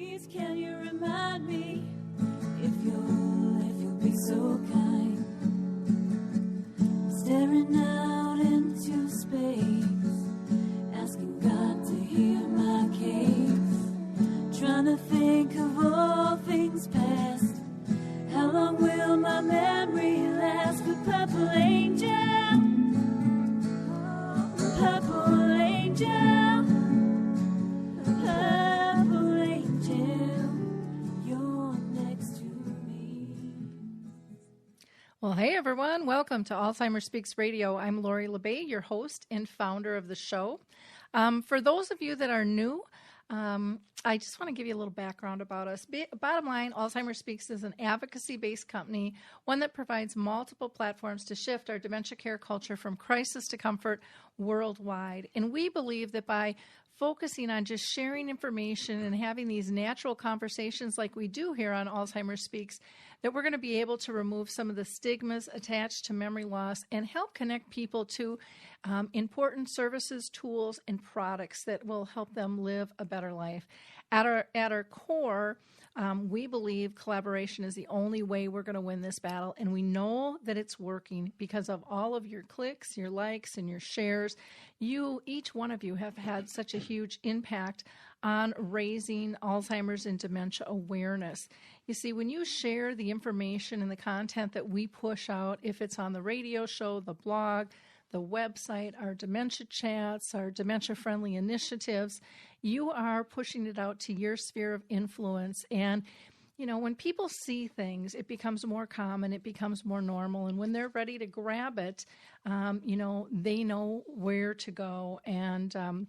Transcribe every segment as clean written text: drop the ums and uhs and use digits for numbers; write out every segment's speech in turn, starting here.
Please, can you remind me if you'll be so kind, staring out into space, asking God to hear my case, trying to think of all things past. How long will my memory last? But purple angel, purple angel, purple angel, you're next to me. Well, hey everyone, welcome to Alzheimer's Speaks Radio. I'm Lori LeBay, your host and founder of the show. For those of you that are new, I just want to give you a little background about us. Bottom line, Alzheimer's Speaks is an advocacy-based company, one that provides multiple platforms to shift our dementia care culture from crisis to comfort worldwide. And we believe that by focusing on just sharing information and having these natural conversations like we do here on Alzheimer's Speaks, that we're going to be able to remove some of the stigmas attached to memory loss and help connect people to important services, tools, and products that will help them live a better life. At our core, we believe collaboration is the only way we're going to win this battle, and we know that it's working because of all of your clicks, your likes, and your shares. Each one of you have had such a huge impact on raising Alzheimer's and dementia awareness. You see, when you share the information and the content that we push out, if it's on the radio show, the blog, the website, our dementia chats, our dementia-friendly initiatives, you are pushing it out to your sphere of influence. And, you know, when people see things, it becomes more common, it becomes more normal. And when they're ready to grab it, they know where to go. And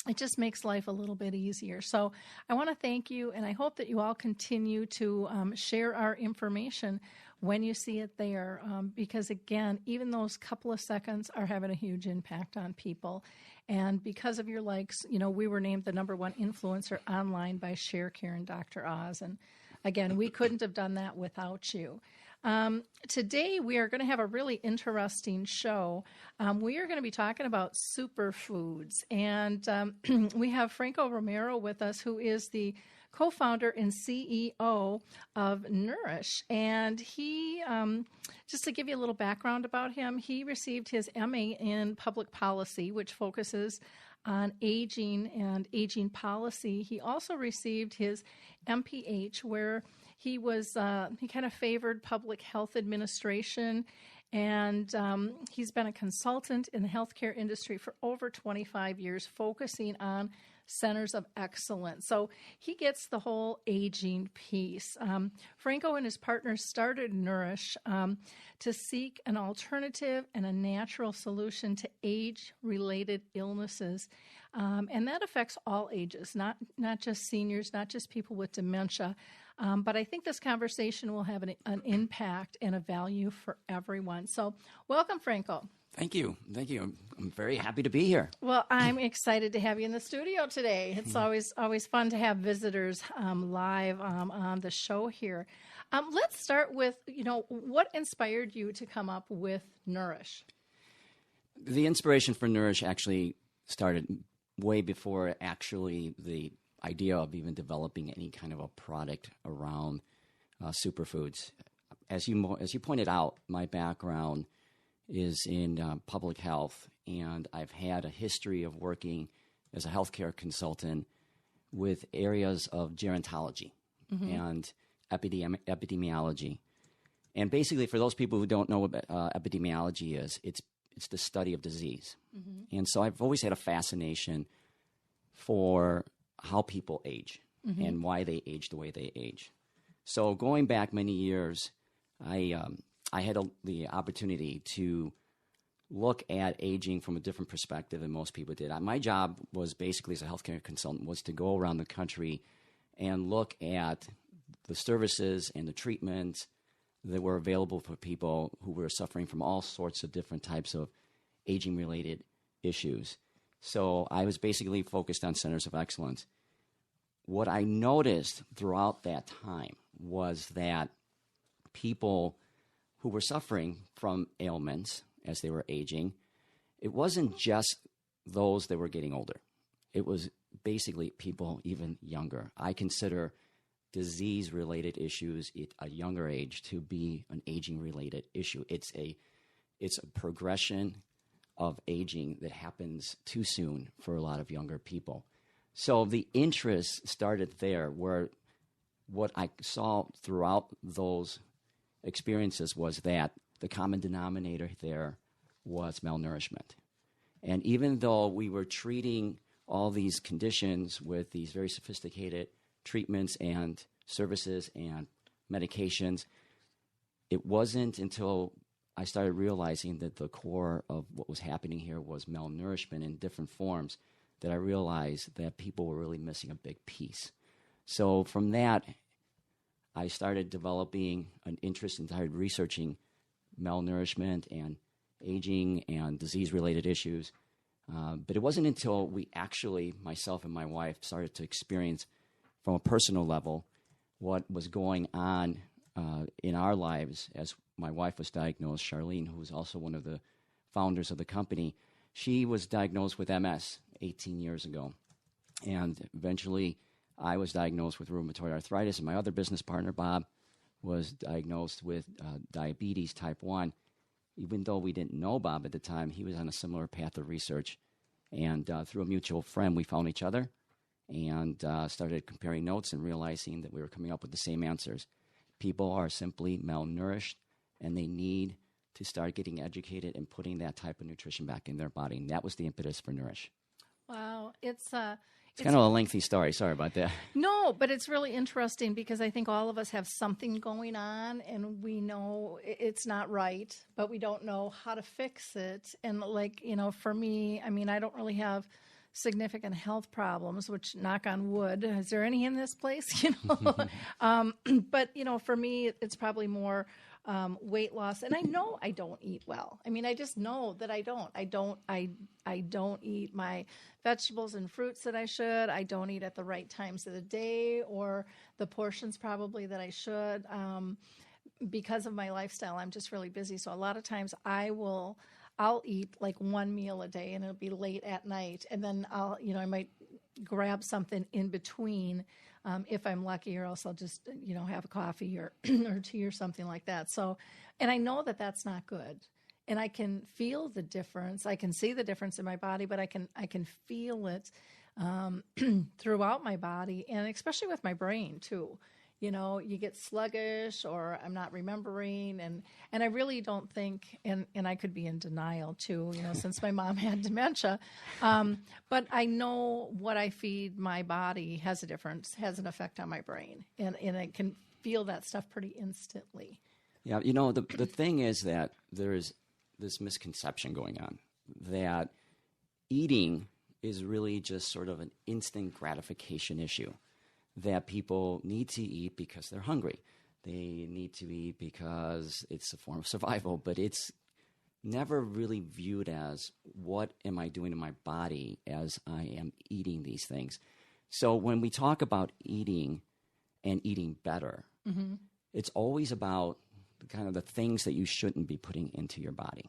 it just makes life a little bit easier. So I want to thank you, and I hope that you all continue to share our information when you see it there, because, again, even those couple of seconds are having a huge impact on people. And because of your likes, we were named the #1 influencer online by ShareCare and Dr. Oz. And, again, we couldn't have done that without you. Today, we are going to have a really interesting show. We are going to be talking about superfoods. And we have Franco Romero with us, who is the co-founder and CEO of Nurish. And he, just to give you a little background about him, he received his MA in public policy, which focuses on aging and aging policy. He also received his MPH, where he kind of favored public health administration, and he's been a consultant in the healthcare industry for over 25 years, focusing on centers of excellence. So he gets the whole aging piece. Franco and his partners started Nurish to seek an alternative and a natural solution to age-related illnesses. And that affects all ages, not just seniors, not just people with dementia. But I think this conversation will have an impact and a value for everyone. So welcome, Franco. Thank you. I'm very happy to be here. Well, I'm excited to have you in the studio today. It's always fun to have visitors live on the show here. Let's start with, what inspired you to come up with Nurish? The inspiration for Nurish actually started way before actually the idea of even developing any kind of a product around superfoods. As you pointed out, my background is in public health, and I've had a history of working as a healthcare consultant with areas of gerontology and epidemiology. And basically, for those people who don't know what epidemiology is, it's the study of disease. And so I've always had a fascination for how people age and why they age the way they age. So going back many years, I had the opportunity to look at aging from a different perspective than most people did. My job was basically, as a healthcare consultant, was to go around the country and look at the services and the treatments that were available for people who were suffering from all sorts of different types of aging-related issues. So I was basically focused on centers of excellence. What I noticed throughout that time was that people who were suffering from ailments as they were aging, it wasn't just those that were getting older. It was basically people even younger. I consider disease-related issues at a younger age to be an aging-related issue. It's a progression of aging that happens too soon for a lot of younger people. So the interest started there, where what I saw throughout those experiences was that the common denominator there was malnourishment. And even though we were treating all these conditions with these very sophisticated treatments and services and medications, it wasn't until I started realizing that the core of what was happening here was malnourishment in different forms that I realized that people were really missing a big piece. So from that, I started developing an interest and started researching malnourishment and aging and disease-related issues. But it wasn't until we actually, myself and my wife, started to experience from a personal level what was going on in our lives as my wife was diagnosed. Charlene, who was also one of the founders of the company, she was diagnosed with MS 18 years ago. And eventually I was diagnosed with rheumatoid arthritis, and my other business partner, Bob, was diagnosed with diabetes type 1. Even though we didn't know Bob at the time, he was on a similar path of research. And through a mutual friend, we found each other and started comparing notes and realizing that we were coming up with the same answers. People are simply malnourished, and they need to start getting educated and putting that type of nutrition back in their body. And that was the impetus for Nurish. Wow. It's kind of a lengthy story. Sorry about that. No, but it's really interesting because I think all of us have something going on, and we know it's not right, but we don't know how to fix it. And for me, I mean, I don't really have significant health problems, which, knock on wood, is there any in this place? But for me, it's probably more weight loss, and I know I don't eat well. I mean, I just know that I don't. I don't eat my vegetables and fruits that I should. I don't eat at the right times of the day or the portions probably that I should. Because of my lifestyle, I'm just really busy. So a lot of times I'll eat like one meal a day, and it'll be late at night, and then I might grab something in between. If I'm lucky, or else I'll just, have a coffee or or tea or something like that. So, and I know that that's not good, and I can feel the difference. I can see the difference in my body, but I can feel it throughout my body, and especially with my brain too. You get sluggish, or I'm not remembering, and I really don't think, and I could be in denial too, since my mom had dementia, but I know what I feed my body has an effect on my brain, and I can feel that stuff pretty instantly. Yeah, the thing is that there is this misconception going on that eating is really just sort of an instant gratification issue, that people need to eat because they're hungry. They need to eat because it's a form of survival, but it's never really viewed as, what am I doing to my body as I am eating these things? So when we talk about eating and eating better, mm-hmm. it's always about kind of the things that you shouldn't be putting into your body,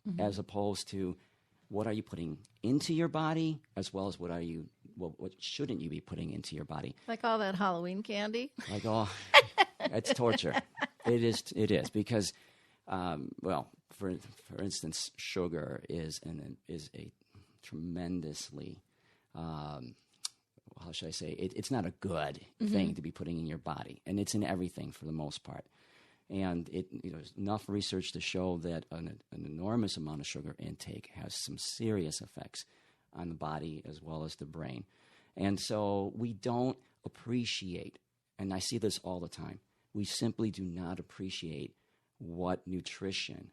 mm-hmm. as opposed to what are you putting into your body, as well as what shouldn't you be putting into your body? Like all that Halloween candy? It's torture. It is because, for instance, sugar is a tremendously, how should I say? It's not a good mm-hmm. thing to be putting in your body, and it's in everything for the most part. And there's enough research to show that an enormous amount of sugar intake has some serious effects on the body as well as the brain. And so we don't appreciate, and I see this all the time, we simply do not appreciate what nutrition,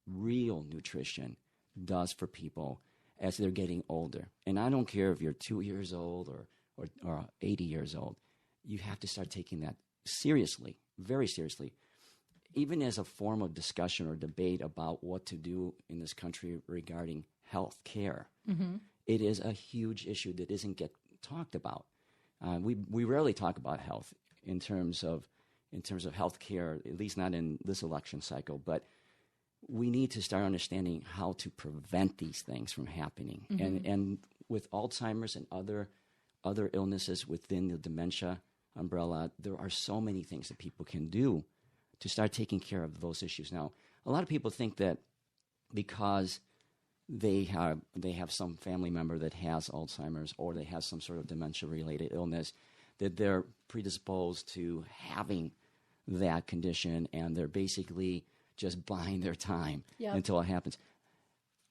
real nutrition, does for people as they're getting older. And I don't care if you're 2 years old or 80 years old. You have to start taking that seriously, very seriously, even as a form of discussion or debate about what to do in this country regarding health care. Mm-hmm. It is a huge issue that doesn't get talked about. We rarely talk about health in terms of health care, at least not in this election cycle, but we need to start understanding how to prevent these things from happening. Mm-hmm. And with Alzheimer's and other other illnesses within the dementia umbrella, there are so many things that people can do to start taking care of those issues. Now, a lot of people think that because they have some family member that has Alzheimer's or they have some sort of dementia-related illness, that they're predisposed to having that condition, and they're basically just buying their time until it happens.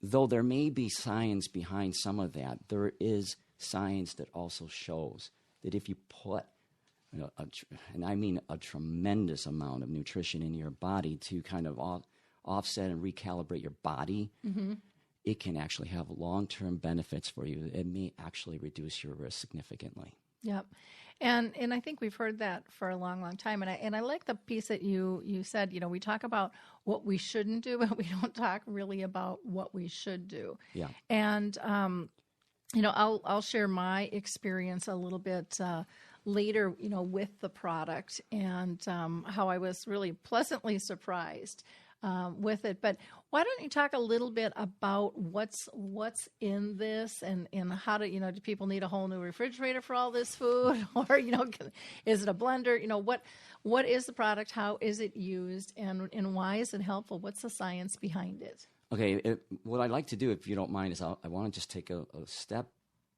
Though there may be science behind some of that, there is science that also shows that if you put, and I mean a tremendous amount of nutrition in your body to kind of offset and recalibrate your body, it can actually have long-term benefits for you. It may actually reduce your risk significantly. Yep. And I think we've heard that for a long, long time. And I like the piece that you said, we talk about what we shouldn't do, but we don't talk really about what we should do. Yeah. And, I'll share my experience a little bit later, with the product and how I was really pleasantly surprised with it. But why don't you talk a little bit about what's in this and how do people need a whole new refrigerator for all this food, or is it a blender? What is the product? How is it used, and why is it helpful? What's the science behind it? Okay, what I'd like to do, if you don't mind, is I want to just take a step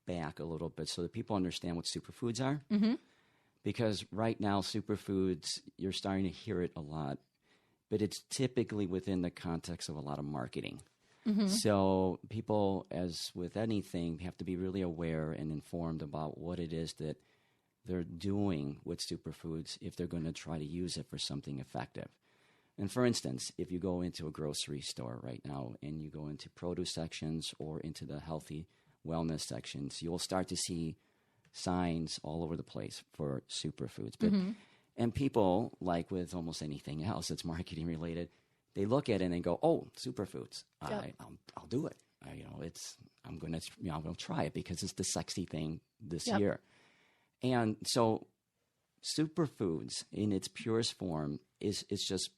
back a little bit so that people understand what superfoods are. Mm-hmm. Because right now, superfoods, you're starting to hear it a lot, but it's typically within the context of a lot of marketing. Mm-hmm. So people, as with anything, have to be really aware and informed about what it is that they're doing with superfoods if they're going to try to use it for something effective. And for instance, if you go into a grocery store right now and you go into produce sections or into the healthy wellness sections, you'll start to see signs all over the place for superfoods. But and people, like with almost anything else that's marketing related, they look at it and they go, "Oh, superfoods! Yep. I'll do it. I'm going to try it because it's the sexy thing this Yep. year." And so, superfoods in its purest form is just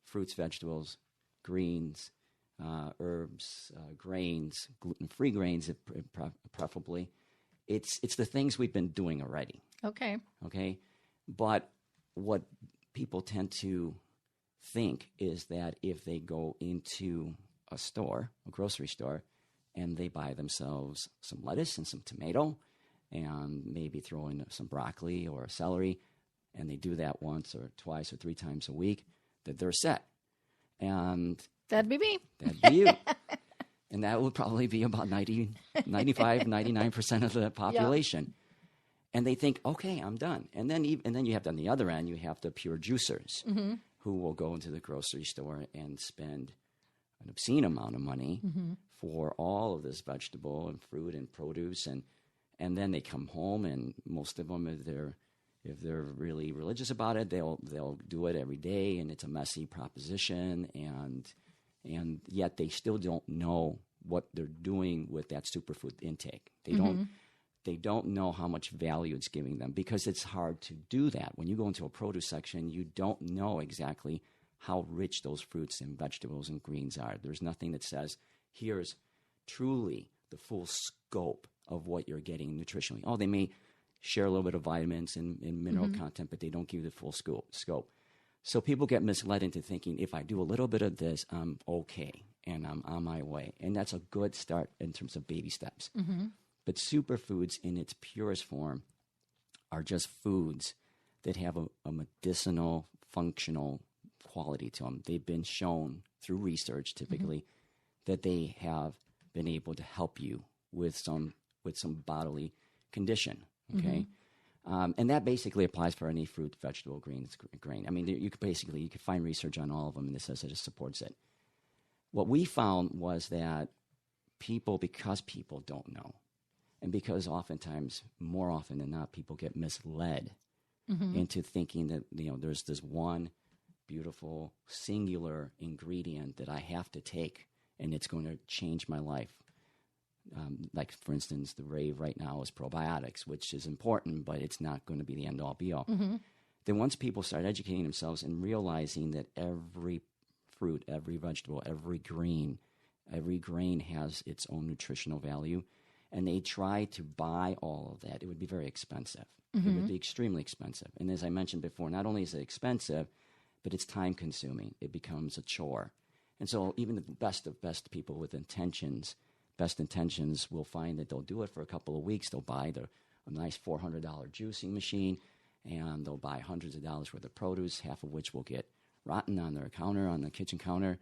fruits, vegetables, greens, herbs, grains, gluten-free grains, preferably. It's the things we've been doing already. Okay. But what people tend to think is that if they go into a grocery store, and they buy themselves some lettuce and some tomato and maybe throw in some broccoli or celery, and they do that once or twice or 3 times a week, that they're set. And that'd be me. That'd be you. And that would probably be about 95, 99% of the population. Yep. And they think, okay, I'm done. And then you have on the other end, you have the pure juicers who will go into the grocery store and spend an obscene amount of money for all of this vegetable and fruit and produce. And then they come home, and most of them, if they're really religious about it, they'll do it every day, and it's a messy proposition, and yet they still don't know what they're doing with that superfood intake. They don't know how much value it's giving them, because it's hard to do that. When you go into a produce section, you don't know exactly how rich those fruits and vegetables and greens are. There's nothing that says, here's truly the full scope of what you're getting nutritionally. Oh, they may share a little bit of vitamins and mineral content, but they don't give you the full scope. So people get misled into thinking, if I do a little bit of this, I'm okay, and I'm on my way. And that's a good start in terms of baby steps. But superfoods in its purest form are just foods that have a medicinal, functional quality to them. They've been shown through research, typically, that they have been able to help you with some bodily condition. Okay, and that basically applies for any fruit, vegetable, grain. I mean, you could find research on all of them, and it says that it supports it. What we found was that because people don't know, and because oftentimes, more often than not, people get misled into thinking that there's this one beautiful singular ingredient that I have to take, and it's going to change my life. Like, for instance, the rave right now is probiotics, which is important, but it's not going to be the end-all, be-all. Then once people start educating themselves and realizing that every fruit, every vegetable, every grain has its own nutritional value, and they try to buy all of that, it would be very expensive. It would be extremely expensive. And as I mentioned before, not only is it expensive, but it's time consuming. It becomes a chore. And so even the best of best people with best intentions will find that they'll do it for a couple of weeks. They'll buy a nice $400 juicing machine, and they'll buy hundreds of dollars worth of produce, half of which will get rotten on their counter, on the kitchen counter,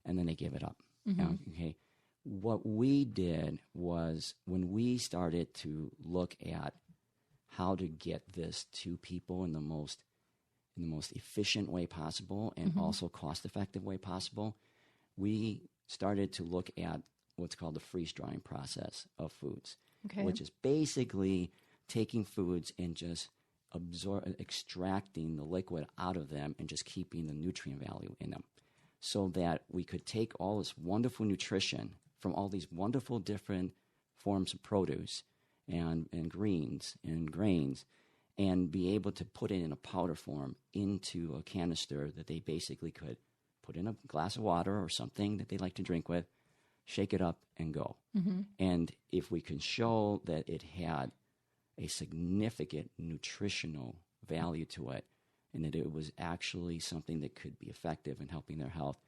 and then they give it up. Okay. What we did was, when we started to look at how to get this to people in the most efficient way possible and also cost-effective way possible, we started to look at what's called the freeze-drying process of foods, which is basically taking foods and just extracting the liquid out of them and just keeping the nutrient value in them, so that we could take all this wonderful nutrition from all these wonderful different forms of produce and greens and grains, and be able to put it in a powder form into a canister that they basically could put in a glass of water or something that they like to drink with, shake it up, and go. And if we can show that it had a significant nutritional value to it, and that it was actually something that could be effective in helping their health,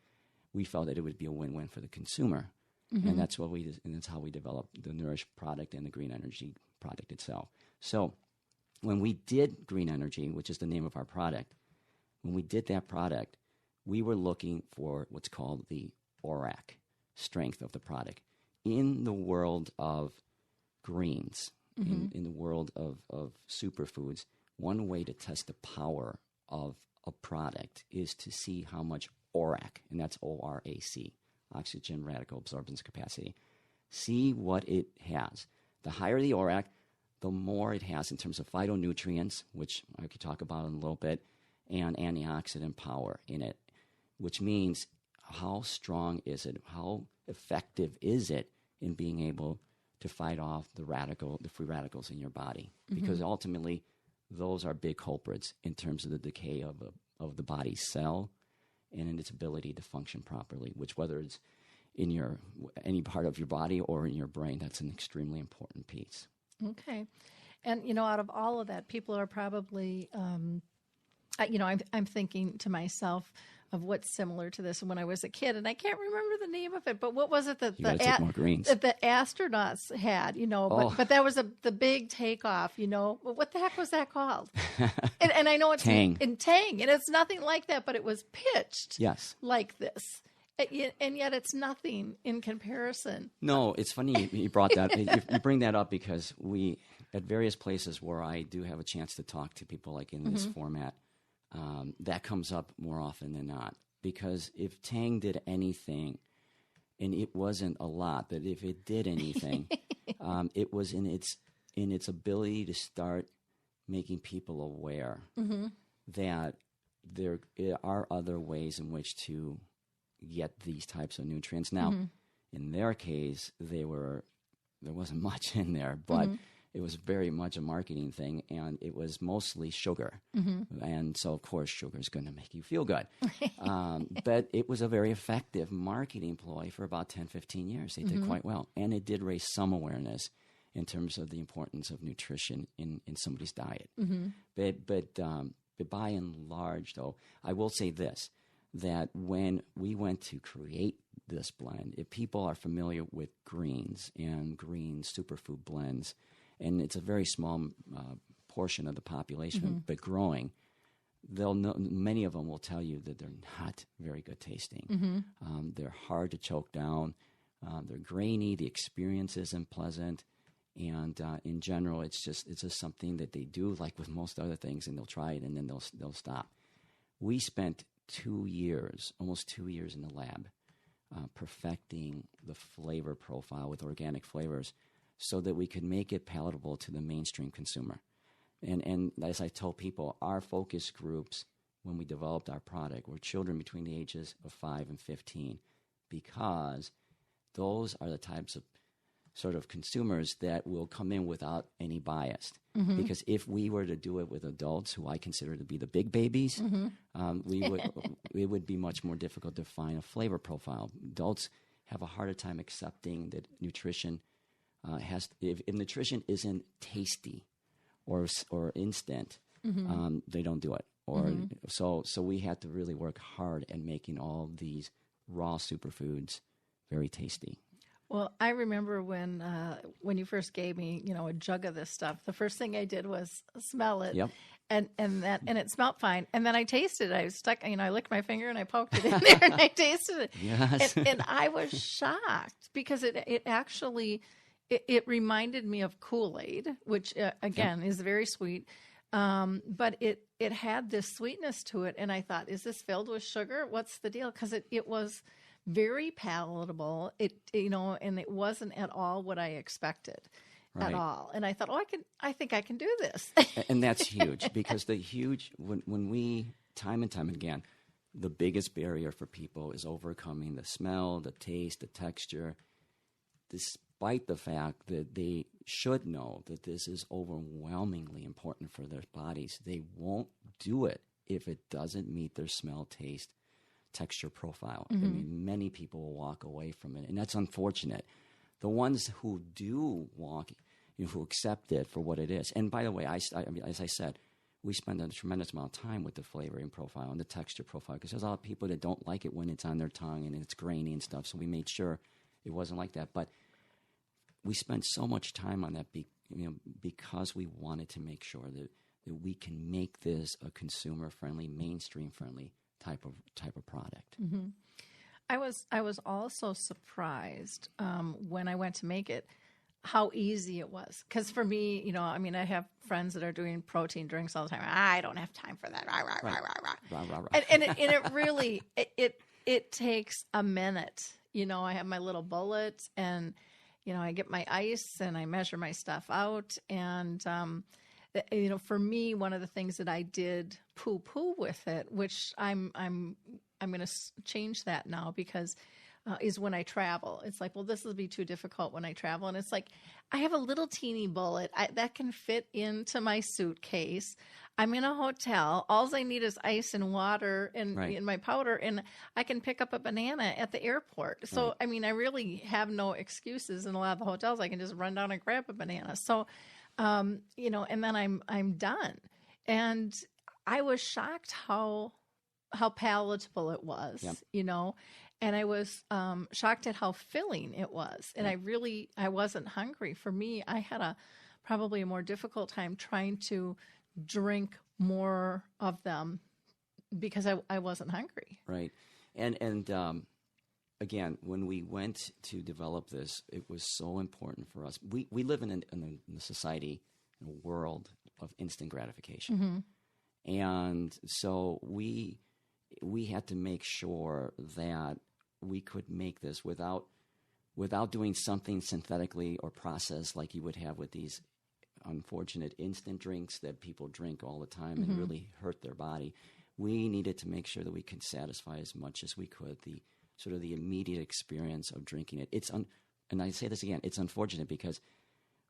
we felt that it would be a win-win for the consumer. And that's how we developed the Nurish product and the green energy product itself. So when we did green energy, which is the name of our product, when we did that product, we were looking for what's called the ORAC strength of the product. In the world of greens, in the world of superfoods, one way to test the power of a product is to see how much ORAC, and that's ORAC, oxygen radical absorbance capacity. See what it has. The higher the ORAC, the more it has in terms of phytonutrients, which I could talk about in a little bit, and antioxidant power in it, which means how strong is it? How effective is it in being able to fight off the free radicals in your body? Because ultimately, those are big culprits in terms of the decay of the body's cell and in its ability to function properly, which, whether it's in any part of your body or in your brain, that's an extremely important piece. Okay. And, out of all of that, people are probably, I'm thinking to myself of what's similar to this when I was a kid, and I can't remember the name of it, but what was it that the astronauts had, but that was the big takeoff, what the heck was that called? and I know it's Tang. In Tang, and it's nothing like that, but it was pitched like this. And yet it's nothing in comparison. No, it's funny you brought that. You bring that up because we, at various places where I do have a chance to talk to people like in this format, that comes up more often than not. Because if Tang did anything, and it wasn't a lot, but if it did anything, it was in its ability to start making people aware that there are other ways in which to get these types of nutrients. Now, in their case, there wasn't much in there, but it was very much a marketing thing, and it was mostly sugar. And so, of course, sugar is going to make you feel good. But it was a very effective marketing ploy for about 10, 15 years. They did quite well. And it did raise some awareness in terms of the importance of nutrition in somebody's diet. But by and large, though, I will say this, that when we went to create this blend, if people are familiar with greens and green superfood blends, and it's a very small portion of the population, but growing, they'll know, many of them will tell you that they're not very good tasting. They're hard to choke down. They're grainy. The experience isn't pleasant. And in general, it's just something that they do, like with most other things, and they'll try it and then they'll stop. We spent 2 years, almost 2 years in the lab, perfecting the flavor profile with organic flavors so that we could make it palatable to the mainstream consumer. And as I told people, our focus groups, when we developed our product, were children between the ages of 5 and 15, because those are the types of sort of consumers that will come in without any bias. Because if we were to do it with adults, who I consider to be the big babies, it would be much more difficult to find a flavor profile. Adults have a harder time accepting that nutrition if nutrition isn't tasty or instant, they don't do it. Or so we had to really work hard at making all these raw superfoods very tasty. Well, I remember when you first gave me, a jug of this stuff, the first thing I did was smell it. Yep. And it smelled fine. And then I tasted it. I was stuck, I licked my finger and I poked it in there and I tasted it. Yes. And I was shocked because it actually, it reminded me of Kool-Aid, which again is very sweet. But it had this sweetness to it. And I thought, is this filled with sugar? What's the deal? Because it was very palatable. And it wasn't at all what I expected. At all. And I thought, I think I can do this. And that's huge because when we, time and time again, the biggest barrier for people is overcoming the smell, the taste, the texture, despite the fact that they should know that this is overwhelmingly important for their bodies. They won't do it if it doesn't meet their smell, taste, texture profile. I mean, many people will walk away from it, and that's unfortunate. The ones who do walk, who accept it for what it is. And by the way, I mean, as I said, we spend a tremendous amount of time with the flavoring profile and the texture profile because there's a lot of people that don't like it when it's on their tongue and it's grainy and stuff. So we made sure it wasn't like that. But we spent so much time on that because we wanted to make sure that we can make this a consumer-friendly, mainstream-friendly type of product. Mm-hmm. I was also surprised when I went to make it how easy it was. Because for me, I have friends that are doing protein drinks all the time. I don't have time for that. Rah, rah, rah, rah, rah. Rah, rah, rah. And it really, it takes a minute. I have my little bullet and, I get my ice and I measure my stuff out. And, for me, one of the things that I did poo-poo with it, which I'm going to change that now because is when I travel. It's like, well, this will be too difficult when I travel. And it's like, I have a little teeny bullet that can fit into my suitcase. I'm in a hotel. All I need is ice and water and in my powder, and I can pick up a banana at the airport. So, I mean, I really have no excuses in a lot of the hotels. I can just run down and grab a banana. So, and then I'm done. And I was shocked how palatable it was, and I was shocked at how filling it was. And I wasn't hungry. For me, I had probably a more difficult time trying to drink more of them because I wasn't hungry. Right. And again, when we went to develop this, it was so important for us. We live in a society, in a world of instant gratification. Mm-hmm. And so we had to make sure that we could make this without doing something synthetically or processed like you would have with these unfortunate instant drinks that people drink all the time and really hurt their body. We needed to make sure that we could satisfy as much as we could the sort of the immediate experience of drinking it. And I say this again, it's unfortunate because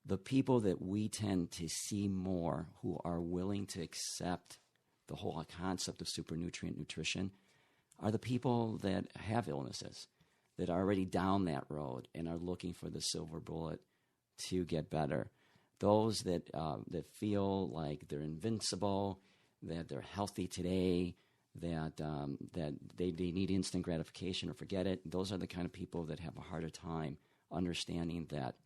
the people that we tend to see more who are willing to accept the whole concept of supernutrient nutrition are the people that have illnesses, that are already down that road and are looking for the silver bullet to get better. Those that feel like they're invincible, that they're healthy today, that they need instant gratification or forget it. Those are the kind of people that have a harder time understanding that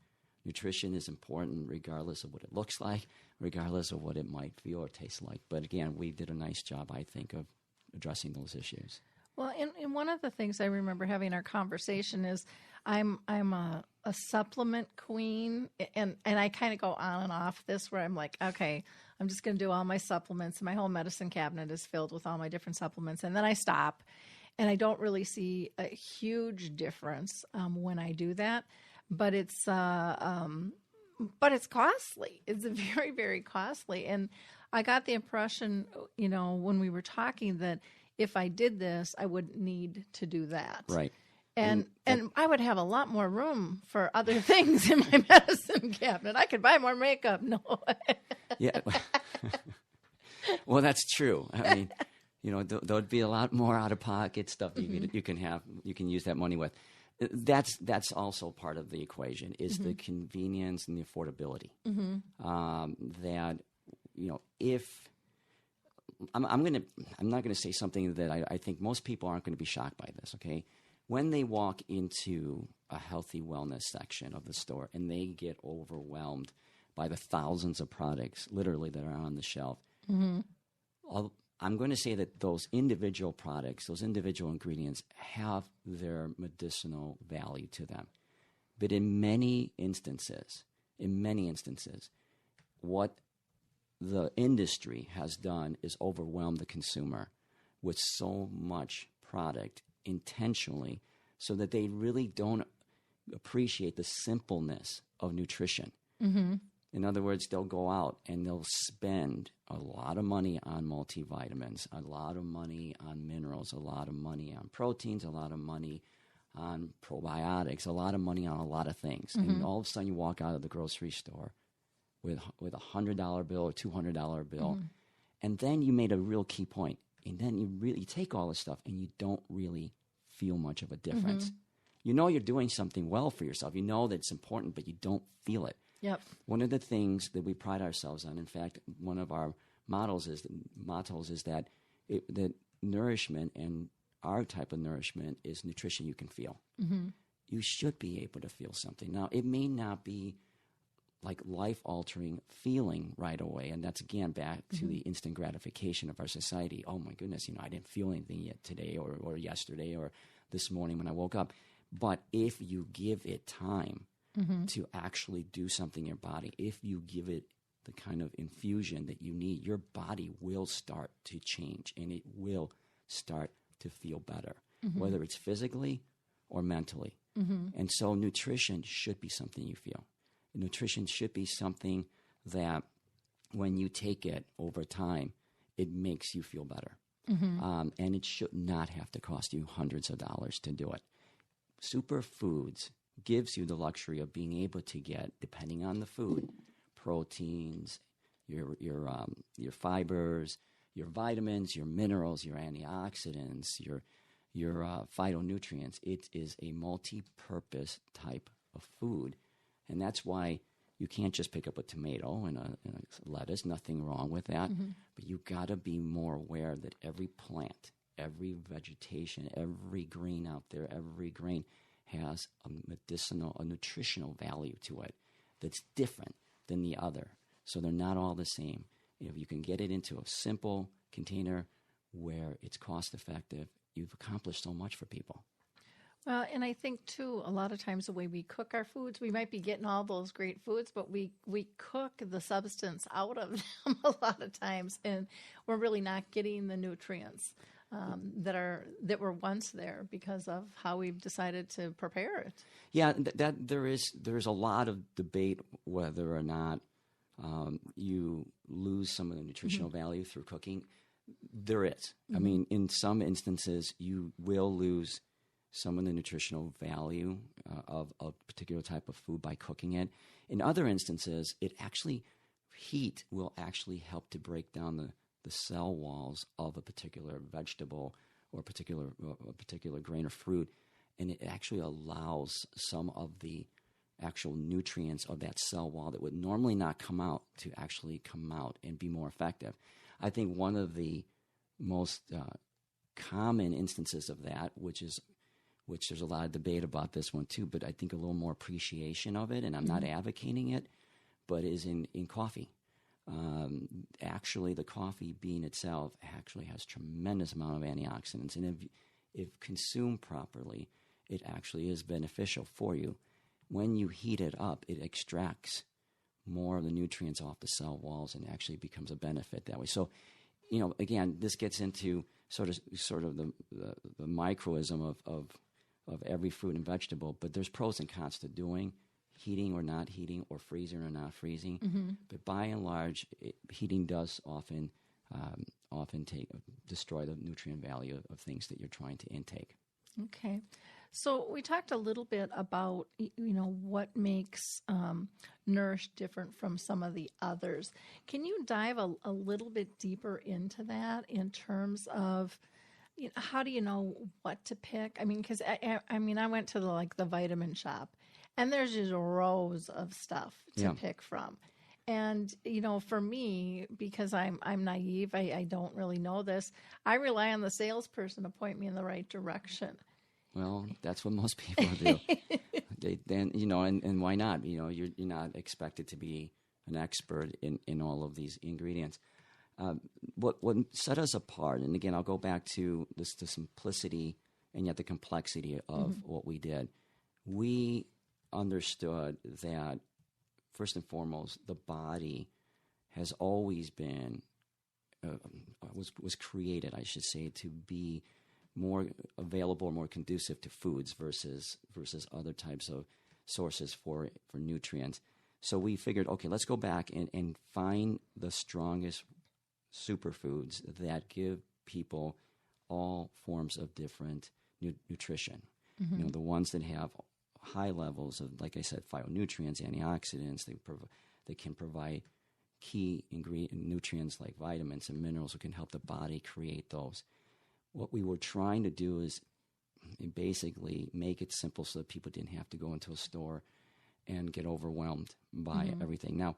nutrition is important regardless of what it looks like, regardless of what it might feel or taste like. But again, we did a nice job, I think, of addressing those issues. Well, and one of the things I remember having our conversation is I'm a supplement queen, and I kind of go on and off this where I'm like, okay, I'm just going to do all my supplements. My whole medicine cabinet is filled with all my different supplements, and then I stop, and I don't really see a huge difference when I do that. But it's costly. It's very, very costly, and I got the impression, when we were talking that if I did this, I wouldn't need to do that. Right. And I would have a lot more room for other things in my medicine cabinet. I could buy more makeup. No. Yeah. Well, that's true. I mean, there'd be a lot more out-of-pocket stuff you can use that money with. That's also part of the equation is the convenience and the affordability. That if I'm not gonna say something that I think most people aren't going to be shocked by this. Okay, when they walk into a healthy wellness section of the store and they get overwhelmed by the thousands of products literally that are on the shelf. I'm going to say that those individual products, those individual ingredients have their medicinal value to them. But in many instances, what the industry has done is overwhelm the consumer with so much product intentionally so that they really don't appreciate the simpleness of nutrition. In other words, they'll go out and they'll spend a lot of money on multivitamins, a lot of money on minerals, a lot of money on proteins, a lot of money on probiotics, a lot of money on a lot of things. And all of a sudden you walk out of the grocery store with a $100 bill or $200 bill. And then you made a real key point. And then you take all this stuff and you don't really feel much of a difference. You know you're doing something well for yourself. You know that it's important, but you don't feel it. Yep. One of the things that we pride ourselves on, in fact, one of our mottos is that that nourishment and our type of nourishment is nutrition you can feel. You should be able to feel something. Now, it may not be like life-altering feeling right away, and that's, again, back to the instant gratification of our society. Oh, my goodness, I didn't feel anything yet today or yesterday or this morning when I woke up. But if you give it time, to actually do something in your body, if you give it the kind of infusion that you need, your body will start to change and it will start to feel better, whether it's physically or mentally. And so nutrition should be something you feel. Nutrition should be something that when you take it over time, it makes you feel better. And it should not have to cost you hundreds of dollars to do it. Superfoods gives you the luxury of being able to get, depending on the food, proteins, your fibers, your vitamins, your minerals, your antioxidants, your phytonutrients. It is a multi-purpose type of food, and that's why you can't just pick up a tomato and a lettuce. Nothing wrong with that, but you got to be more aware that every plant, every vegetation, every green out there, every grain has a nutritional value to it that's different than the other. So they're not all the same. If you can get it into a simple container where it's cost effective, you've accomplished so much for people. Well, and I think, too, a lot of times the way we cook our foods, we might be getting all those great foods, but we cook the substance out of them a lot of times, and we're really not getting the nutrients that were once there because of how we've decided to prepare it. Yeah, there's a lot of debate whether or not you lose some of the nutritional value through cooking. There is. I mean, in some instances, you will lose some of the nutritional value of a particular type of food by cooking it. In other instances, heat will actually help to break down the cell walls of a particular vegetable or a particular grain or fruit, and it actually allows some of the actual nutrients of that cell wall that would normally not come out to actually come out and be more effective. I think one of the most common instances of that, which there's a lot of debate about this one too, but I think a little more appreciation of it, and I'm not advocating it, but is in coffee. Actually, the coffee bean itself actually has tremendous amount of antioxidants, and if consumed properly, it actually is beneficial for you. When you heat it up, it extracts more of the nutrients off the cell walls and actually becomes a benefit that way. So, again, this gets into sort of the microism of every fruit and vegetable, but there's pros and cons to doing heating or not heating, or freezing or not freezing. But by and large, heating does often destroy the nutrient value of things that you're trying to intake. Okay. So we talked a little bit about, what makes Nurish different from some of the others. Can you dive a little bit deeper into that in terms of how do you know what to pick? I mean, because I went to the vitamin shop, and there's just rows of stuff to Yeah. pick from. And for me, because I'm naive, I don't really know this. I rely on the salesperson to point me in the right direction. Well, that's what most people do. And why not? You're not expected to be an expert in all of these ingredients. What set us apart, and again, I'll go back to the simplicity and yet the complexity of what we did. We understood that, first and foremost, the body has always been, was created, I should say, to be more available, more conducive to foods versus other types of sources for nutrients. So we figured, okay, let's go back and find the strongest superfoods that give people all forms of different nutrition. The ones that have high levels of, like I said, phytonutrients, antioxidants. They can provide key nutrients like vitamins and minerals that can help the body create those. What we were trying to do is basically make it simple so that people didn't have to go into a store and get overwhelmed by everything. Now,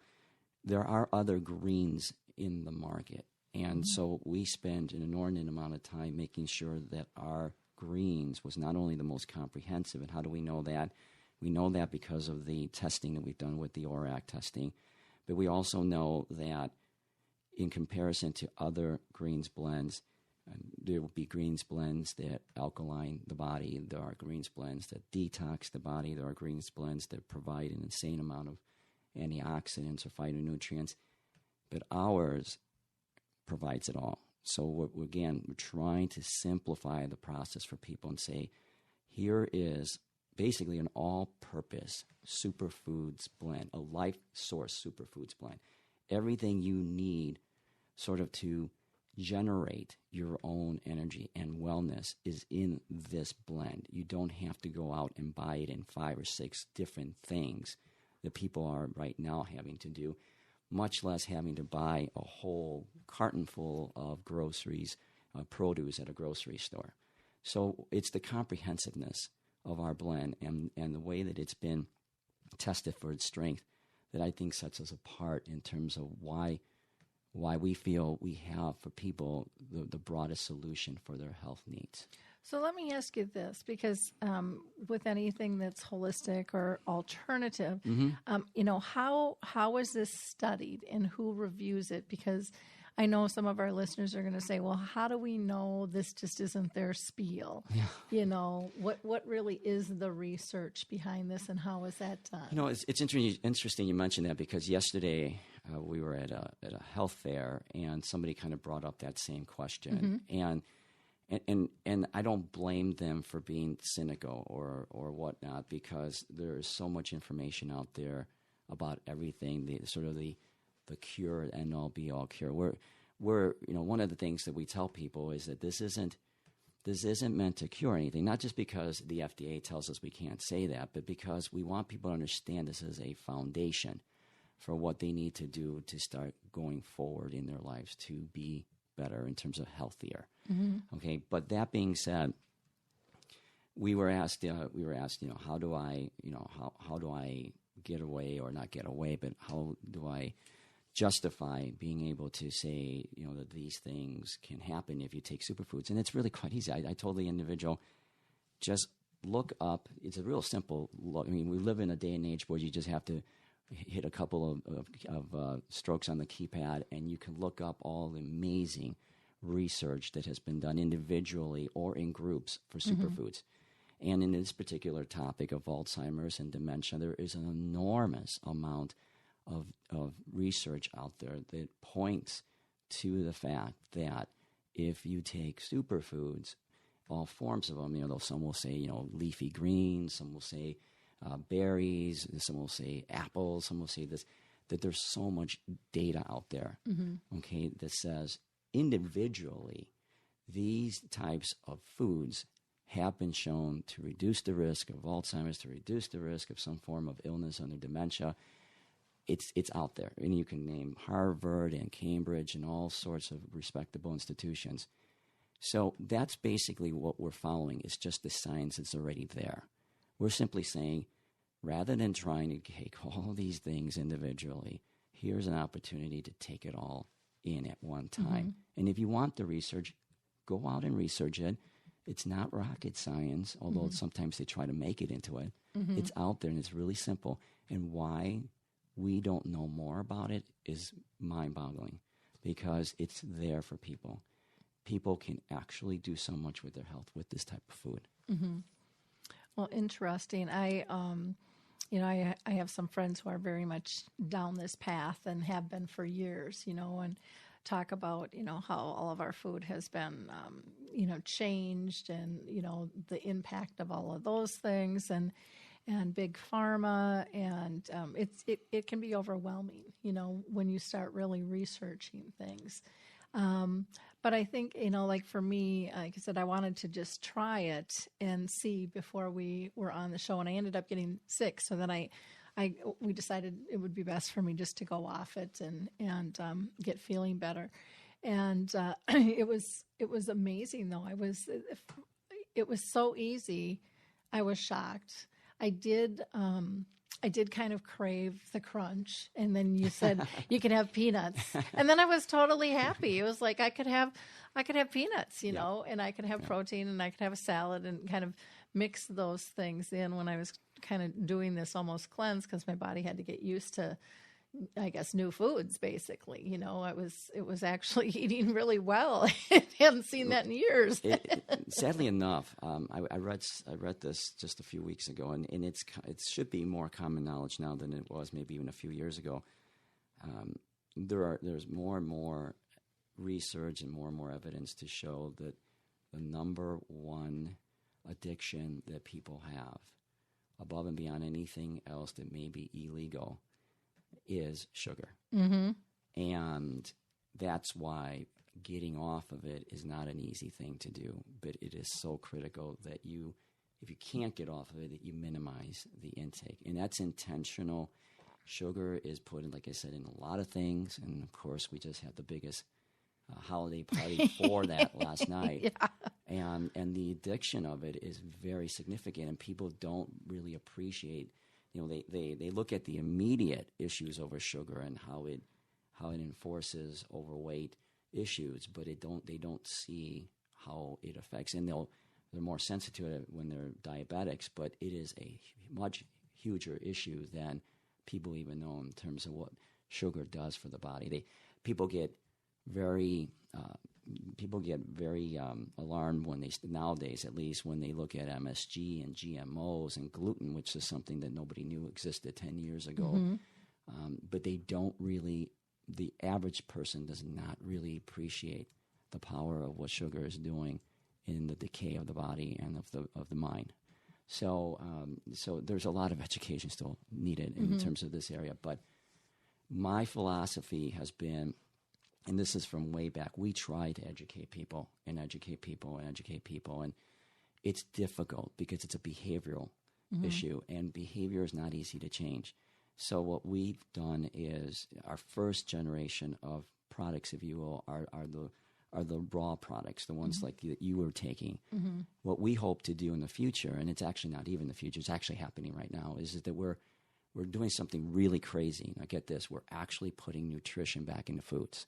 there are other greens in the market, and so we spend an inordinate amount of time making sure that our greens was not only the most comprehensive. And how do we know that? We know that because of the testing that we've done with the ORAC testing, but we also know that in comparison to other greens blends, there will be greens blends that alkaline the body. There are greens blends that detox the body. There are greens blends that provide an insane amount of antioxidants or phytonutrients. But ours provides it all. So we're trying to simplify the process for people and say, here is basically an all-purpose superfoods blend, a life source superfoods blend. Everything you need sort of to generate your own energy and wellness is in this blend. You don't have to go out and buy it in 5 or 6 different things that people are right now having to do, much less having to buy a whole carton full of groceries, produce at a grocery store. So it's the comprehensiveness of our blend and the way that it's been tested for its strength that I think sets us apart in terms of why we feel we have for people the broadest solution for their health needs. So let me ask you this, because with anything that's holistic or alternative, how is this studied and who reviews it? Because I know some of our listeners are going to say, well, how do we know this just isn't their spiel? Yeah. What really is the research behind this, and how is that done? It's interesting you mentioned that, because yesterday we were at a health fair and somebody kind of brought up that same question. And I don't blame them for being cynical or whatnot, because there is so much information out there about everything, the cure, end all be all cure. We're one of the things that we tell people is that this isn't meant to cure anything, not just because the FDA tells us we can't say that, but because we want people to understand this is a foundation for what they need to do to start going forward in their lives to be better in terms of healthier. Okay, but that being said, we were asked, how do I get away, or not get away, but how do I justify being able to say, that these things can happen if you take superfoods? And it's really quite easy. I told the individual, just look up. It's a real simple look. I mean, we live in a day and age where you just have to hit a couple of strokes on the keypad, and you can look up all the amazing research that has been done individually or in groups for superfoods. And in this particular topic of Alzheimer's and dementia, there is an enormous amount of research out there that points to the fact that if you take superfoods, all forms of them, some will say, leafy greens, some will say berries, some will say apples, some will say this, that there's so much data out there, okay, that says individually these types of foods have been shown to reduce the risk of Alzheimer's, to reduce the risk of some form of illness under dementia. It's out there. And you can name Harvard and Cambridge and all sorts of respectable institutions. So that's basically what we're following. It's just the science that's already there. We're simply saying, rather than trying to take all these things individually, here's an opportunity to take it all in at one time. And if you want the research, go out and research it. It's not rocket science, although sometimes they try to make it into it. It's out there, and it's really simple. And why we don't know more about it is mind-boggling, because it's there for people. People can actually do so much with their health with this type of food. Well, interesting. I have some friends who are very much down this path and have been for years, and talk about, how all of our food has been, changed, and, the impact of all of those things, and big pharma, and it can be overwhelming, when you start really researching things. But I think, like for me, like I said, I wanted to just try it and see before we were on the show, and I ended up getting sick. So then we decided it would be best for me just to go off it and get feeling better. And it was amazing, though. It was so easy. I was shocked. I did kind of crave the crunch, and then you said you can have peanuts, and then I was totally happy. It was like I could have peanuts, and I could have protein, and I could have a salad, and kind of mix those things in when I was kind of doing this almost cleanse, because my body had to get used to, I guess, new foods. Basically, it was actually eating really well. I hadn't seen that in years. Sadly enough, I read this just a few weeks ago, and it should be more common knowledge now than it was maybe even a few years ago. There's more and more research and more evidence to show that the number one addiction that people have, above and beyond anything else that may be illegal, is sugar. And that's why getting off of it is not an easy thing to do, but it is so critical that if you can't get off of it, that you minimize the intake. And that's intentional. Sugar is put in, like I said, in a lot of things. And of course, we just had the biggest holiday party for that last night. And the addiction of it is very significant, and people don't really appreciate. They look at the immediate issues over sugar and how it enforces overweight issues, but they don't see how it affects, and they're more sensitive to it when they're diabetics. But it is a much huger issue than people even know in terms of what sugar does for the body. People get very alarmed when nowadays, at least, when they look at MSG and GMOs and gluten, which is something that nobody knew existed 10 years ago. But they don't really. The average person does not really appreciate the power of what sugar is doing in the decay of the body and of the mind. So there's a lot of education still needed in terms of this area. But my philosophy has been, and this is from way back, we try to educate people, and it's difficult because it's a behavioral issue, and behavior is not easy to change. So what we've done is our first generation of products, if you will, are the raw products, the ones like that you were taking. What we hope to do in the future, and it's actually not even the future, it's actually happening right now, is that we're doing something really crazy. Now get this, we're actually putting nutrition back into foods,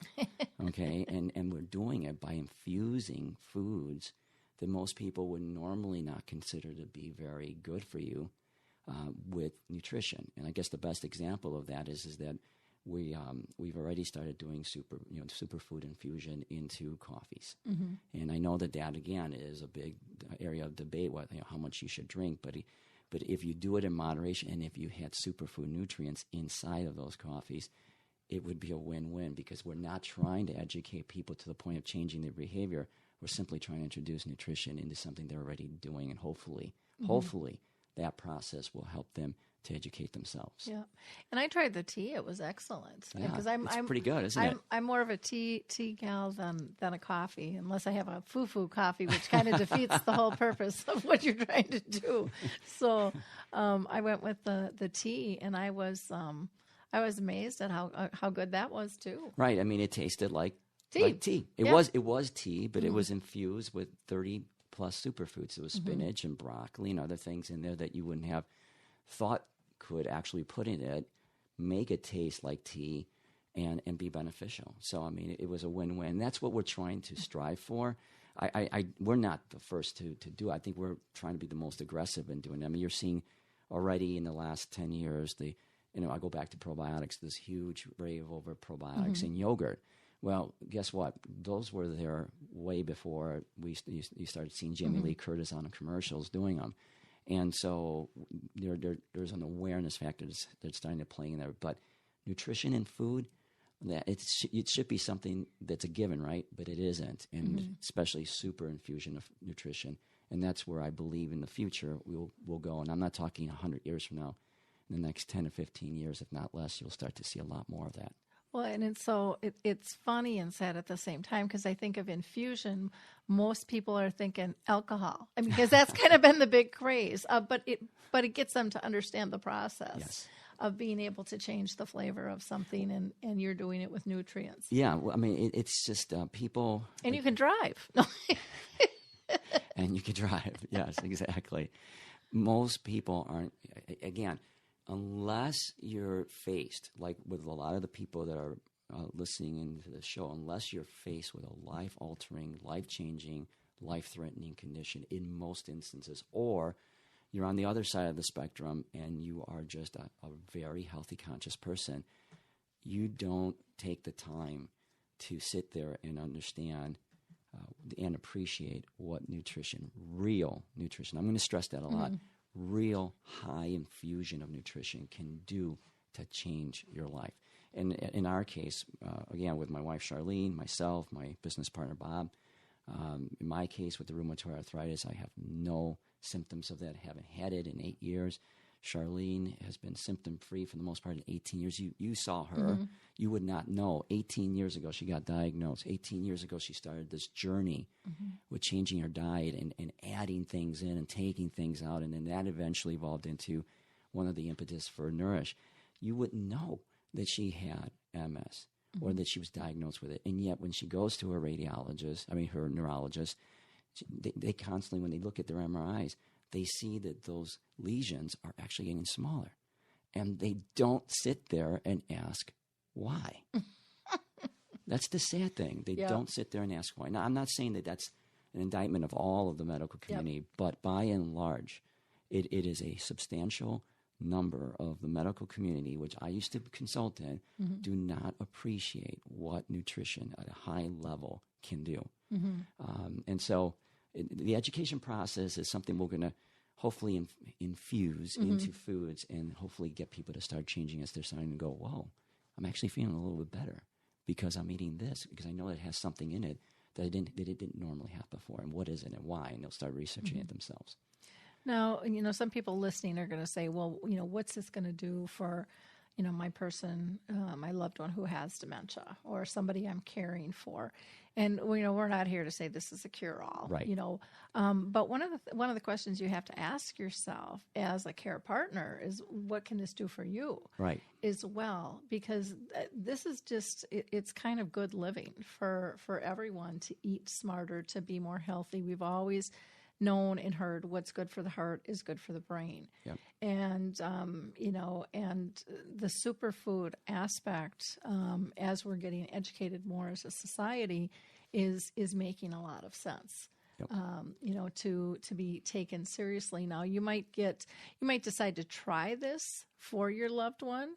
okay? And we're doing it by infusing foods that most people would normally not consider to be very good for you with nutrition. And I guess the best example of that is that we've already started doing superfood infusion into coffees. And I know that again is a big area of debate, how much you should drink, but if you do it in moderation, and if you had superfood nutrients inside of those coffees, it would be a win-win, because we're not trying to educate people to the point of changing their behavior. We're simply trying to introduce nutrition into something they're already doing, and hopefully that process will help them to educate themselves. Yeah, and I tried the tea; it was excellent. Yeah, because it's pretty good, isn't it? I'm more of a tea gal than a coffee, unless I have a foo coffee, which kind of defeats the whole purpose of what you're trying to do. So I went with the tea, and I was amazed at how good that was too. Right. I mean, it tasted like Tea. Like tea. It Yeah. was tea, but it was infused with 30 plus superfoods. There was spinach and broccoli and other things in there that you wouldn't have thought could actually put in it, make it taste like tea, and be beneficial. So, I mean, it was a win-win. That's what we're trying to strive for. We're not the first to do it. I think we're trying to be the most aggressive in doing it. I mean, you're seeing already in the last 10 years, I go back to probiotics, this huge rave over probiotics in yogurt. Well, guess what? Those were there way before you started seeing Jamie Lee Curtis on the commercials doing them. And so there's an awareness factor that's starting to play in there. But nutrition and food, it should be something that's a given, right? But it isn't, and especially super infusion of nutrition. And that's where I believe in the future we'll go. And I'm not talking 100 years from now. In the next 10 to 15 years, if not less, you'll start to see a lot more of that. Well, and it's funny and sad at the same time, because I think of infusion, most people are thinking alcohol. I mean, because that's kind of been the big craze. But it gets them to understand the process of being able to change the flavor of something, and you're doing it with nutrients. Yeah, well, I mean, it's just people. And you can drive. And you can drive. Yes, exactly. Most people aren't, again, unless you're faced, like with a lot of the people that are listening into the show, unless you're faced with a life-altering, life-changing, life-threatening condition in most instances, or you're on the other side of the spectrum and you are just a very healthy, conscious person, you don't take the time to sit there and understand and appreciate what nutrition, real nutrition, I'm going to stress that a lot, real high infusion of nutrition can do to change your life. And in our case, again, with my wife Charlene, myself, my business partner Bob, in my case with the rheumatoid arthritis, I have no symptoms of that. Haven't had it in 8 years. Charlene has been symptom-free for the most part in 18 years. You saw her. You would not know. 18 years ago, she got diagnosed. 18 years ago, she started this journey with changing her diet and adding things in and taking things out. And then that eventually evolved into one of the impetus for Nurish. You wouldn't know that she had MS or that she was diagnosed with it. And yet when she goes to her her neurologist, they constantly, when they look at their MRIs, they see that those lesions are actually getting smaller. And they don't sit there and ask why. That's the sad thing. They don't sit there and ask why. Now, I'm not saying that that's an indictment of all of the medical community, but by and large, it is a substantial number of the medical community, which I used to consult in, do not appreciate what nutrition at a high level can do. And so the education process is something we're going to hopefully infuse into foods and hopefully get people to start changing as they're starting to go, whoa, I'm actually feeling a little bit better because I'm eating this, because I know it has something in it that it didn't normally have before. And what is it and why? And they'll start researching it themselves. Now, some people listening are going to say, well, what's this going to do for, my person, my loved one who has dementia or somebody I'm caring for? And, we're not here to say this is a cure-all, right. But one of the questions you have to ask yourself as a care partner is, what can this do for you? Right. As well, because this is just, it's kind of good living for everyone to eat smarter, to be more healthy. We've always known and heard what's good for the heart is good for the brain. Yep. And, and the superfood aspect, as we're getting educated more as a society, is making a lot of sense. Yep. To be taken seriously. Now, you might decide to try this for your loved one,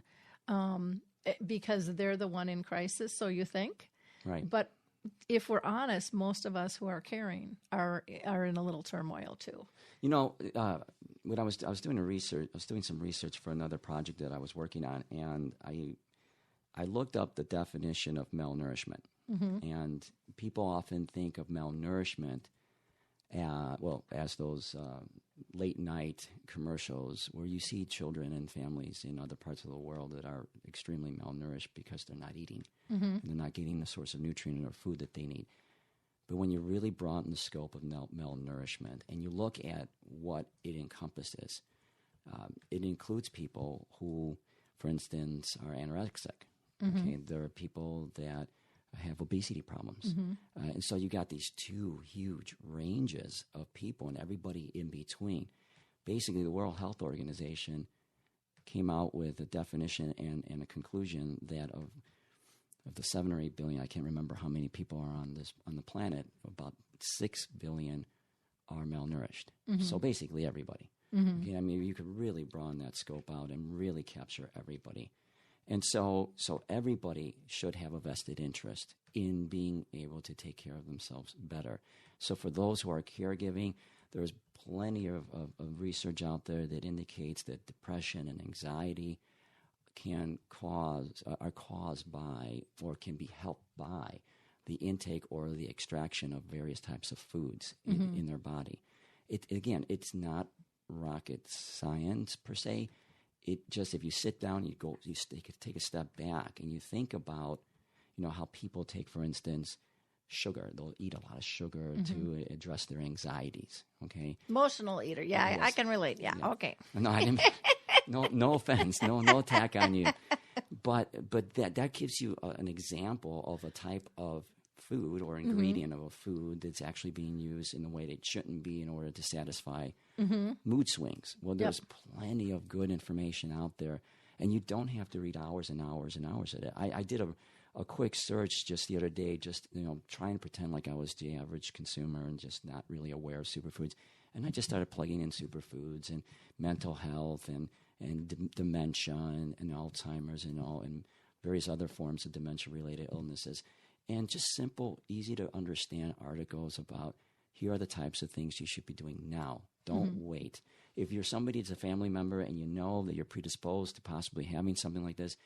because they're the one in crisis, so you think. Right. But if we're honest, most of us who are caring are in a little turmoil too. When I was doing some research for another project that I was working on, and I looked up the definition of malnourishment. And people often think of malnourishment, as those late night commercials where you see children and families in other parts of the world that are extremely malnourished because they're not eating. And they're not getting the source of nutrient or food that they need. But when you really broaden the scope of malnourishment and you look at what it encompasses, it includes people who, for instance, are anorexic. Okay, there are people that have obesity problems. And so you got these two huge ranges of people and everybody in between. Basically, the World Health Organization came out with a definition and a conclusion that of the 7 or 8 billion, I can't remember how many people are on the planet, about 6 billion are malnourished. So basically everybody. Okay, I mean, you could really broaden that scope out and really capture everybody. And so everybody should have a vested interest in being able to take care of themselves better. So for those who are caregiving, there's plenty of research out there that indicates that depression and anxiety are caused by or can be helped by the intake or the extraction of various types of foods in their body. It's not rocket science per se. It just, if you sit down, you take a step back and you think about, how people take, for instance, sugar. They'll eat a lot of sugar to address their anxieties. Okay. Emotional eater. Yeah, yes. I can relate. Yeah. Okay. No, I didn't. No offense. No attack on you. But that gives you an example of a type of food or ingredient of a food that's actually being used in a way that it shouldn't be in order to satisfy mood swings. Well, there's plenty of good information out there, and you don't have to read hours and hours and hours of it. I did a quick search just the other day, just trying to pretend like I was the average consumer and just not really aware of superfoods. And I just started plugging in superfoods and mental health and dementia and Alzheimer's and various other forms of dementia-related illnesses. And just simple, easy to understand articles about here are the types of things you should be doing now. Don't wait. If you're somebody that's a family member and you know that you're predisposed to possibly having something like this,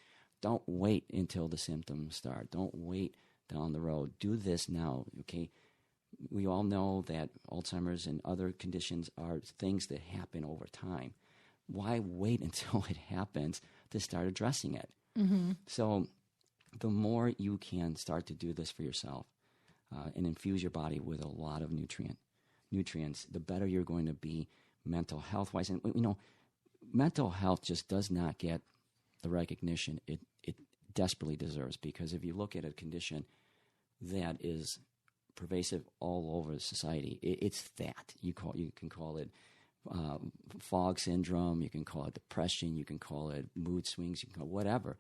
don't wait until the symptoms start. Don't wait down the road. Do this now, okay? We all know that Alzheimer's and other conditions are things that happen over time. Why wait until it happens to start addressing it? So the more you can start to do this for yourself and infuse your body with a lot of nutrients, the better you're going to be mental health-wise. And, mental health just does not get the recognition it desperately deserves, because if you look at a condition that is pervasive all over society, it's that. You can call it fog syndrome, you can call it depression, you can call it mood swings, you can call it whatever.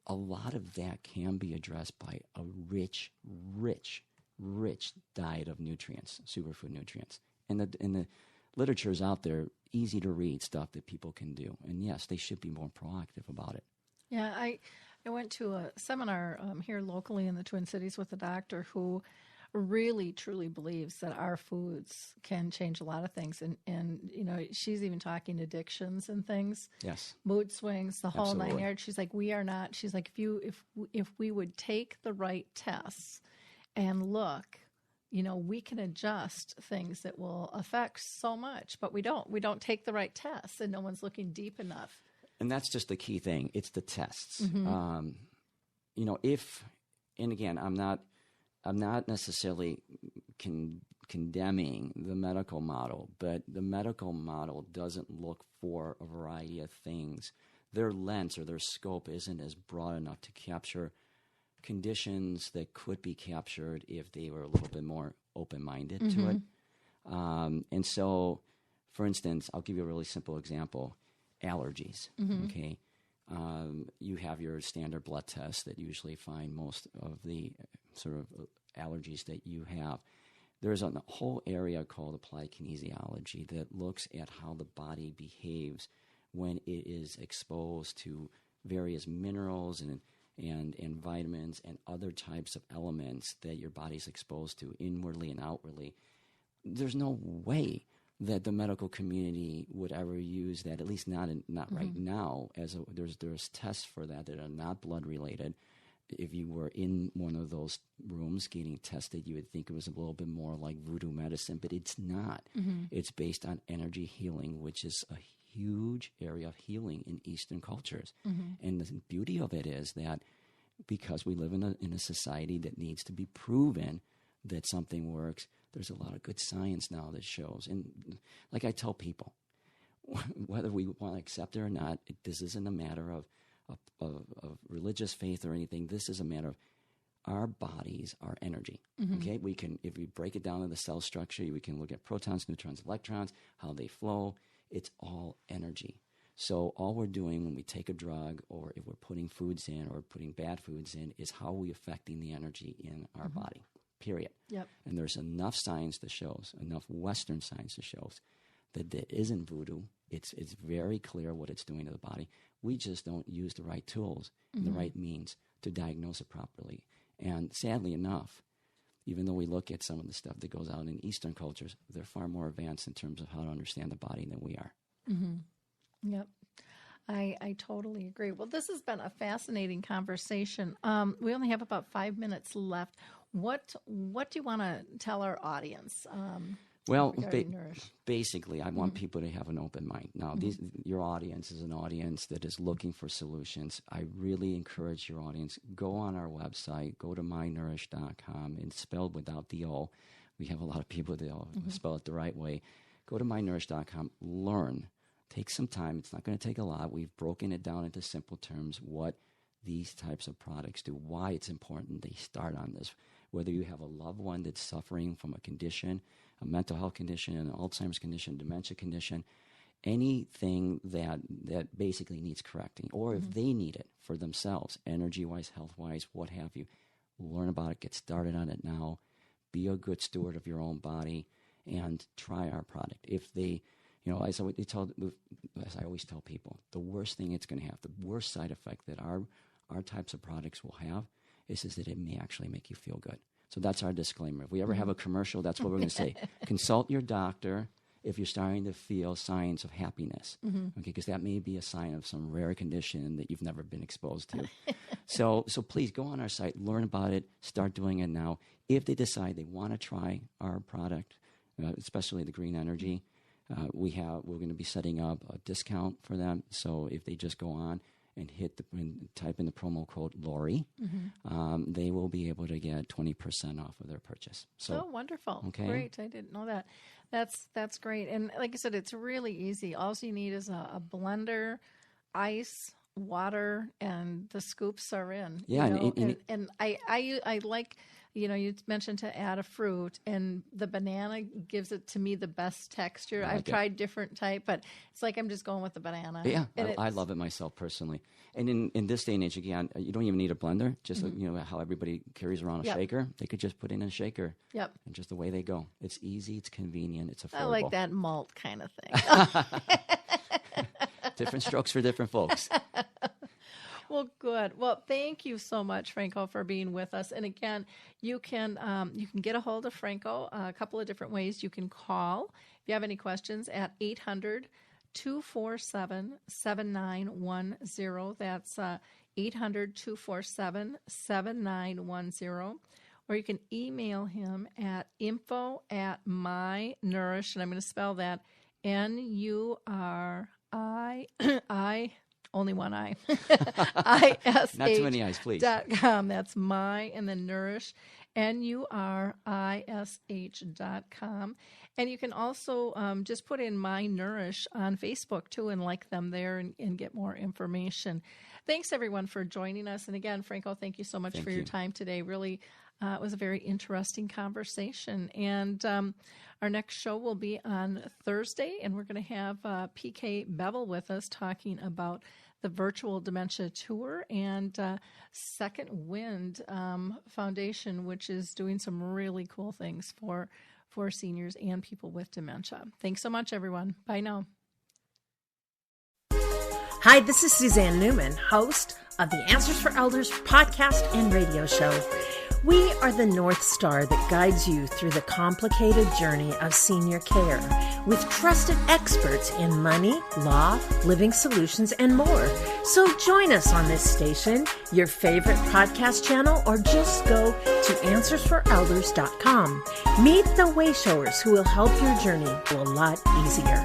A lot of that can be addressed by a rich diet of nutrients, superfood nutrients. And the literature is out there, easy to read stuff that people can do. And yes, they should be more proactive about it. Yeah, I went to a seminar here locally in the Twin Cities with a doctor who really truly believes that our foods can change a lot of things, and she's even talking addictions and things. Yes, mood swings, the whole Absolutely. 9 yards. She's like, we are not. She's like, if we would take the right tests and look, we can adjust things that will affect so much, but we don't. We don't take the right tests, and no one's looking deep enough. And that's just the key thing. It's the tests. And again, I'm not necessarily condemning the medical model, but the medical model doesn't look for a variety of things. Their lens or their scope isn't as broad enough to capture conditions that could be captured if they were a little bit more open-minded to it. And so, for instance, I'll give you a really simple example. Allergies, okay? You have your standard blood test that usually find most of the sort of allergies that you have. There's a whole area called applied kinesiology that looks at how the body behaves when it is exposed to various minerals and vitamins and other types of elements that your body's exposed to inwardly and outwardly. There's no way that the medical community would ever use that, at least not right now. There's tests for that are not blood related. If you were in one of those rooms getting tested, you would think it was a little bit more like voodoo medicine, but it's not. It's based on energy healing, which is a huge area of healing in Eastern cultures. And the beauty of it is that because we live in a society that needs to be proven that something works, there's a lot of good science now that shows. And like I tell people, whether we want to accept it or not, this isn't a matter of religious faith or anything. This is a matter of our bodies are energy. Okay, we can, if we break it down to the cell structure, we can look at protons, neutrons, electrons, how they flow. It's all energy. So all we're doing when we take a drug, or if we're putting foods in or putting bad foods in, is how we affecting the energy in our body. Period. Yep. And there's enough science that shows, enough Western science that shows that it isn't voodoo. It's very clear what it's doing to the body. We just don't use the right tools and the right means to diagnose it properly. And sadly enough, even though we look at some of the stuff that goes out in Eastern cultures, they're far more advanced in terms of how to understand the body than we are. Yep. I totally agree. Well, this has been a fascinating conversation. We only have about 5 minutes left. What do you want to tell our audience? Well, Nurish? basically, I want people to have an open mind. Now, your audience is an audience that is looking for solutions. I really encourage your audience, go on our website, go to mynurish.com, and spelled without the O. We have a lot of people that spell it the right way. Go to mynurish.com, learn. Take some time. It's not going to take a lot. We've broken it down into simple terms, what these types of products do, why it's important they start on this. Whether you have a loved one that's suffering from a condition, a mental health condition, an Alzheimer's condition, dementia condition, anything that basically needs correcting, or if they need it for themselves, energy-wise, health-wise, what have you, learn about it, get started on it now, be a good steward of your own body, and try our product. If they, as I always tell people, the worst thing it's going to have, the worst side effect that our types of products will have is that it may actually make you feel good. So that's our disclaimer. If we ever have a commercial, that's what we're going to say. Consult your doctor if you're starting to feel signs of happiness, okay? Because that may be a sign of some rare condition that you've never been exposed to. So please go on our site, learn about it, start doing it now. If they decide they want to try our product, especially the green energy, we're going to be setting up a discount for them. So if they just go on and type in the promo code Lori, they will be able to get 20% off of their purchase. So wonderful. Okay. Great. I didn't know that. That's great. And like I said, it's really easy. All you need is a blender, ice, water, and the scoops are in. Yeah. And I like, you mentioned to add a fruit, and the banana gives it to me the best texture. I've tried different type, but it's like I'm just going with the banana. Yeah, I love it myself personally. And in this day and age, again, you don't even need a blender. Just how everybody carries around a shaker. They could just put in a shaker. Yep. And just the way they go. It's easy. It's convenient. It's affordable. I like that malt kind of thing. Different strokes for different folks. Well, good. Well, thank you so much, Franco, for being with us. And again, you can get a hold of Franco a couple of different ways. You can call if you have any questions at 800-247-7910. That's 800-247-7910. Or you can email him at info@mynurish, and I'm going to spell that NURI. Only one I. ISH. Not too many I's, please. .com. That's my and then Nurish, NURISH.com. And you can also just put in My Nurish on Facebook too and like them there and get more information. Thanks everyone for joining us. And again, Franco, thank you so much for your time today. Really, it was a very interesting conversation. And our next show will be on Thursday, and we're going to have PK Bevel with us talking about the virtual dementia tour and Second Wind Foundation, which is doing some really cool things for seniors and people with dementia. Thanks so much, everyone. Bye now. Hi, this is Suzanne Newman, host of the Answers for Elders podcast and radio show. We are the North Star that guides you through the complicated journey of senior care with trusted experts in money, law, living solutions, and more. So join us on this station, your favorite podcast channel, or just go to AnswersForElders.com. Meet the Wayshowers who will help your journey go a lot easier.